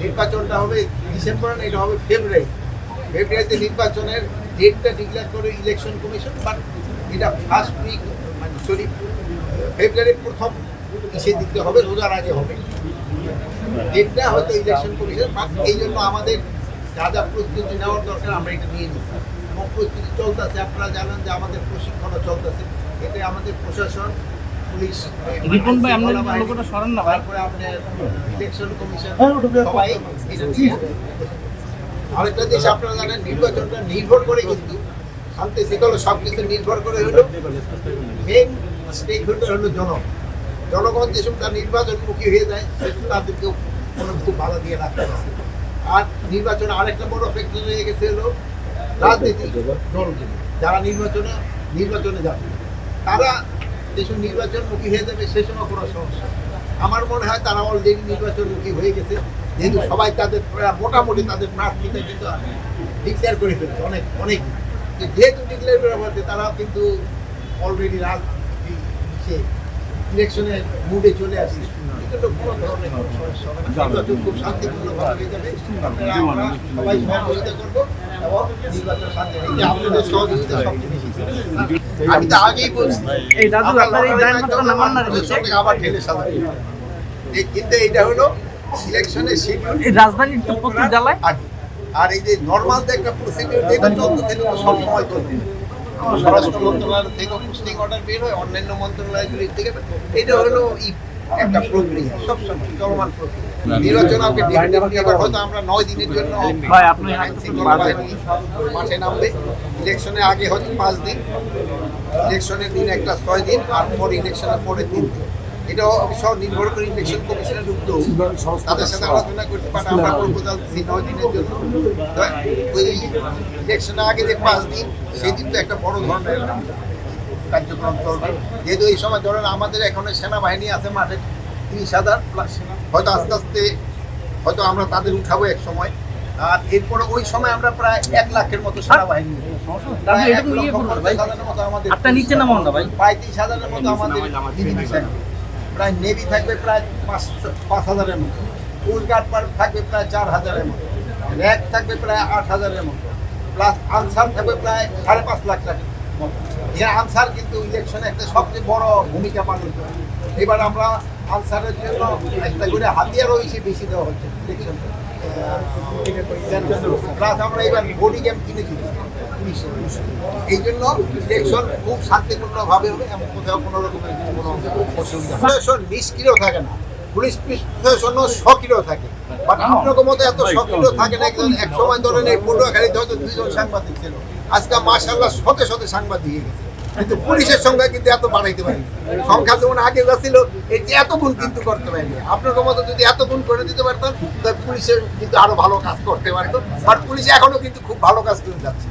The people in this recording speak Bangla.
নির্বাচনটা হবে ডিসেম্বর, এটা হবে ফেব্রুয়ারিতে নির্বাচনের ডেটটা ডিক্লেয়ার করে ইলেকশন কমিশন, বাট এটা ফার্স্ট উইক মানে ফেব্রুয়ারির প্রথম ইসে দিতে হবে, রোজার আগে হবে ডেটটা হয়তো ইলেকশন কমিশন। বাট এই জন্য আমাদের যা যা প্রস্তুতি নেওয়ার দরকার আমরা এটা নিয়ে নিচ্ছি এবং প্রস্তুতি চলতেছে। আপনারা জানেন যে আমাদের প্রশিক্ষণও চলতেছে, এতে আমাদের প্রশাসন, পুলিশ, তারপরে আপনার ইলেকশন কমিশন সবাই এটা নিয়ে। আরেকটা দেশ আপনারা জানেন নির্বাচনটা নির্ভর করে কিন্তু শান্তি শৃঙ্খলা সব কিছু নির্ভর করে হলো মেন স্টেক হোল্ডার হলো জনগণ। যেসব তার নির্বাচনমুখী হয়ে যায় সেসব তাদেরকেও কোনো কিছু বাধা দিয়ে রাখতে হবে। আর নির্বাচনে আরেকটা বড় ফ্যাক্টর হয়ে গেছে হলো রাজনীতিক দলগুলো, যারা নির্বাচনে যাবে তারা যেসব নির্বাচনমুখী হয়ে যাবে সে সময় কোনো সমস্যা। আমার মনে হয় তারা অলরেডি নির্বাচনমুখী হয়ে গেছে, যেহেতু সবাই তাদের মোটামুটি তাদের প্রার্থীটা কিন্তু ডিক্লেয়ার করে ফেলছে অনেক যেহেতু ডিক্লেয়ার করা হচ্ছে তারা কিন্তু অলরেডি ইলেকশনের মুডে চলে আসছে। কোনো ধরনের নির্বাচন খুব শান্তিপূর্ণভাবে হয়ে যাবে। আমরা সবাই সহযোগিতা করবো এবং নির্বাচন শান্তি, আপনাদের সহযোগিতা সবচেয়ে বেশি। আমি তো আগেই বলছি আবার ঢেলে সাদা, কিন্তু এইটা হলো সিলেকশনের শিডিউল রাজধানীর প্রত্যেক জেলায়। আর এই যে নর্মাল যে একটা প্রসিডিউর এটা চলতে থাকে সবসময় চলবে। স্বরাষ্ট্র মন্ত্রণালয় থেকে পোস্টিং অর্ডার বের হয়, অন্যান্য মন্ত্রণালয়গুলির থেকে, এটা হলো একটা প্রক্রিয়া, সবসময় চলমান প্রক্রিয়া। নির্বাচন এবার হয়তো আমরা 9 দিনের জন্য মাঠে নামবে। ইলেকশনের আগে হয়তো 5 দিন, ইলেকশনের দিন একটা 6 দিন, আর পরে ইলেকশনের পরে 3 দিন। এটাও সব নির্ভর করে ইলেকশন কমিশনের উদ্যোগ, তাদের সাথে আলোচনা করতে পারে। আমরা প্রপোজাল দিচ্ছি 9 দিনের জন্য। ওই ইলেকশনের আগে যে 5 দিন, সেই দিন তো একটা বড় ধরনের কার্যক্রম চলবে। যেহেতু এই সময় ধরেন আমাদের এখন সেনাবাহিনী আছে মাঠে 30,000 প্লাস, হয়তো আস্তে আস্তে হয়তো আমরা তাদের উঠাবো এক সময়। আর এরপরে ওই সময় আমরা প্রায় 1 লাখের মতো সেনাবাহিনী, 35,000-এর মতো আমাদের প্রায় নেভি থাকবে প্রায় 5,000-এর মতো, কোস্টগার্ড থাকবে প্রায় 4,000-এর মতো, র্যাব থাকবে প্রায় 8,000-এর মতো, প্লাস আনসার থাকবে প্রায় 5.5 লাখ টাকার মতো। এই আনসার কিন্তু ইলেকশনে একটা সবচেয়ে বড় ভূমিকা পালন করে। এবার আমরা আনসারের জন্য একটা করে হাতিয়ারও বেশি দেওয়া হচ্ছে ইলেকশন, প্লাস আমরা এবার বডি ক্যাম্প কিনে দিচ্ছি। এই জন্য ইলেকশন খুব শান্তিপূর্ণভাবে হবে এবং কোথাও কোনো রকমের কোনো অসুবিধা। প্রশাসন নিষ্ক্রিয় থাকে না, পুলিশ প্রশাসনও সক্রিয় থাকে, বাট আপনার মতো এত সক্রিয় থাকে না। এক সময় ধরেন এই পটুয়াখালীতে হয়তো 2 জন সাংবাদিক ছিল, আজকে মাশাআল্লাহ শত সাংবাদিক হয়ে গেছে, কিন্তু পুলিশের সংখ্যা কিন্তু এত বাড়াইতে পারেনি। সংখ্যা যেমন আগে ছিল, এই যে এত গুণ কিন্তু করতে পারেনি। আপনার মতো যদি এত গুণ করে দিতে পারতাম তাহলে পুলিশের কিন্তু আরো ভালো কাজ করতে পারতো, বাট পুলিশ এখনো কিন্তু খুব ভালো কাজ করে যাচ্ছে।